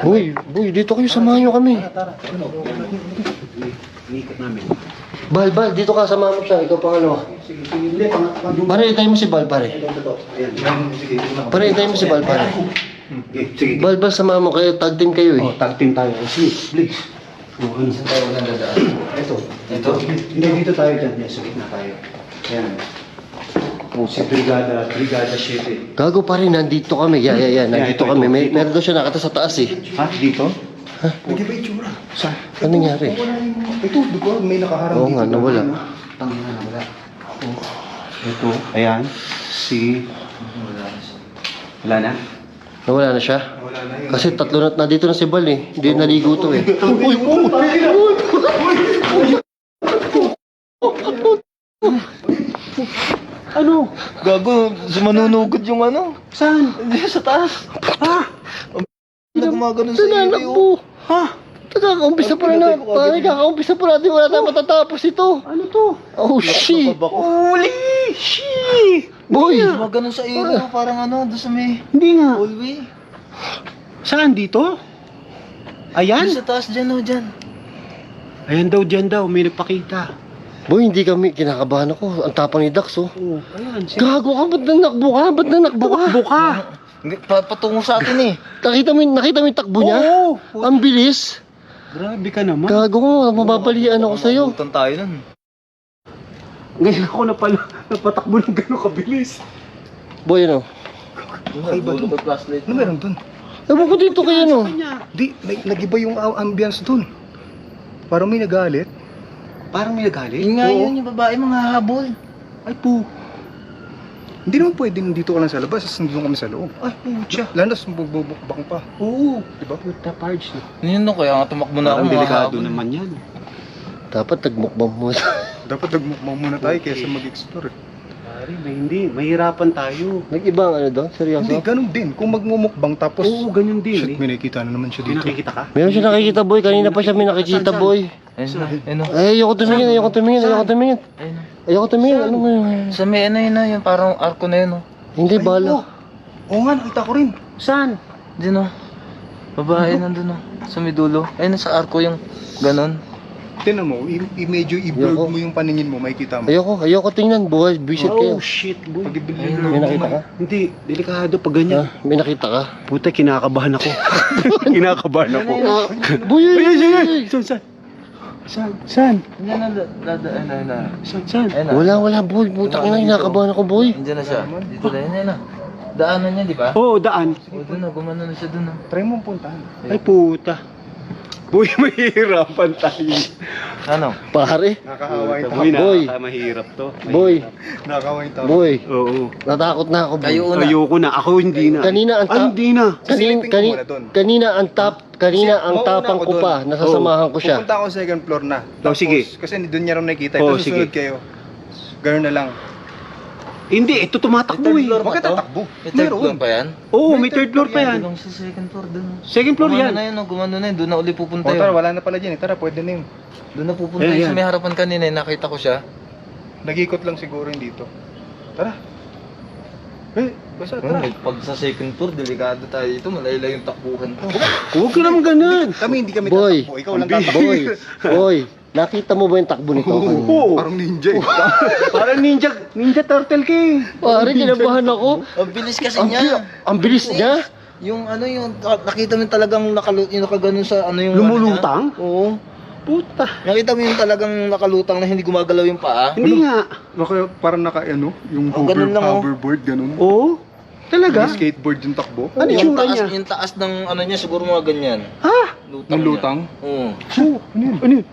Boy, dito kayo, samahan nyo kami. Iikot namin. Bal, dito ka, samahan mo siya. Ikaw pangalawa. Sige, hindi. Pare, itay mo si Bal, pare. Sige. Pare, itay mo si Bal, pare. Sige. Bal, samahan mo kayo. Tag team kayo eh. Oh, tag team tayo. Sige, please. Oh, ano? Saan tayo walang dadaan? Ito. Ito? Hindi, dito tayo dyan. Yes, sige na tayo. Ayan. Oh, si Brigada 7. Gago pa rin, nandito kami. Yan, nandito ito, kami. ito. Meron daw siya nakata sa taas eh. Ha? Dito? Ha? Nag-iba itsura. Saan? Ano nangyari? Ito, di ba? May nakaharang Oo dito. nga, nawala. Tangina, nawala. Oh. Ito, ayan. Si... Wala na? Nawala na siya? Wala na yun. Kasi tatlo na dito na si Bal eh. Hindi naligo to eh. Ano? Gago, manunugod yung ano? Saan? Hindi, sa taas. Ha? Hindi na gumagano sa iyo. Nanakbo. Ha? Kakaumpisa pa na. Pare, kakaumpisa pa natin. Wala tayong matatapos ito. Ano to? Oh, shit. Holy shit! Boy. Gumagano sa iyo, parang ano, doon sa may Hindi nga. hallway. Saan dito? Ayan? Doon sa taas dyan, o dyan. Ayan daw, may nagpakita. Boy, hindi kami. Kinakabahan ako. Ang tapang ni Dax oh. Oo, ayan. Gago ka. Ba't nanakbo ka? Ba't nanakbo ka? Buka! Patungo sa atin eh. Nakita mo yung takbo niya? Oo! Ang bilis. Grabe ka naman. Gago ka. Mababalian ako sa'yo. Mabutan tayo nun. Ngayon ako napatakbo ng gano'ng kabilis. Boy, ano? Ay, ba ito? Flashlight. Ano meron dun? Ewan ko dito kayo, no? Di, nag-iba yung ambience dun. Parang may nagalit. Parang may nagalit. Yun nga yun, yung babae mga habol. Ay po. Hindi naman pwedeng dito ka lang sa labas, tapos nandun kami sa loob. Ay putya. Landas, bubukbang pa. Oo. Diba? Puta parts na. Yun no, kaya nga tumakbo na ako Parang mga delikado habol. naman yan. Dapat nagmukbang mo. Dapat nagmukbang muna tayo kaysa mag-explore. Pare, hindi. Mahirapan tayo. Nag-iba ang ano doon? Seryoso? Hindi, ganun din. Kung magmumukbang tapos... Oo, ganyan din Shit, may nakikita na naman siya May dito. nakikita ka? Meron siya nakikita, boy. Kanina pa siya may nakikita, Saan? boy. Ayun na, ayun na. Ay, ayoko tumingin. Ayun na. Ayoko tumingin. Ano nga yun? Sa may ano yun na, yung parang arko na yun, oh. Hindi, bala. Oo nga, nakita ko rin. Saan? Diyan, oh. Babae nandun, oh. Sa may dulo. Ayun, sa arko yung ganon. Tinan mo, medyo i-blur Ayoko. mo yung paningin mo, makikita mo. Ayoko tingnan, buhay. Visit kayo. Oh shit, boy. Pag i-blur Ayun, May nakita ka? Hindi, delikado pag ganyan. May nakita ka? Puta, kinakabahan ako. kinakabahan ako. Boy, Saan? Diyan na, ayun na. Saan? Ayun na. wala, boy. Putang ina, kinakabahan ako, boy. Diyan na siya. Dito na, yun na. Daanan niya, di ba? Oo, daan. O, doon na, gumano na siya doon, oh. Try mo puntahan. Ay puta. Boy, mahirapan tayo. Ano? Pare. Nakakawa yung tao. Boy, Boy. mahirap to. Boy. Nakakawa yung tao. Boy. Oo. Natakot na ako, boy. Kayo una. Ayoko na. Ako hindi na. Kanina ang Ay, hindi na. Silipin ko muna dun. Kanina ang Mauna tapang ako ko dun. pa. Nasasamahan ko siya. Pupunta ako sa second floor na. Oh, sige. Kasi doon niya rin nakikita. Oh, Tapos susunod sige. kayo. Ganun na lang. Hindi, ito tumatakbo May third eh. floor Huwag ba ka to? tatakbo. May third floor Meron. pa yan? Oo, May may third floor pa yan. Doon sa second floor, doon. Second floor Gumano yan. na yun, oh. Gumano na yun. Doon na uli pupunta O tara, yun. wala na pala dyan eh. Tara, pwede na yun. Doon na pupunta Ayan, yun. yan. Sa may harapan kanina, nakita ko siya. Nag-ikot lang siguro yun dito. Tara. Basta Well, tara. pag sa second floor, delikado tayo dito. Malayla yung takbuhan ko. Huwag ka naman ganun. Hindi kami Boy. tatakbo. Ikaw lang tatakbo. Boy, nakita mo ba yung takbo nito? Oo. Parang ninja eh. Parang ninja turtle ka eh. Pare, kinabahan ako. Ang bilis kasi niya. Ang bilis niya. Yung ano yung nakita mo yung talagang yung nakaganon sa ano yung Lumulutang? ano niya? Oo. Puta. Nakita mo yung talagang nakalutang na hindi gumagalaw yung paa? Hindi nga. Baka parang yung Oh, ganun lang, oh. hoverboard, ganun. Oo. Talaga? Yung skateboard yung takbo. Ano yung tsura niya? Yung taas ng ano niya siguro mga ganyan. Ha? Lutang Ng niya. lutang. Oo. Ano yun?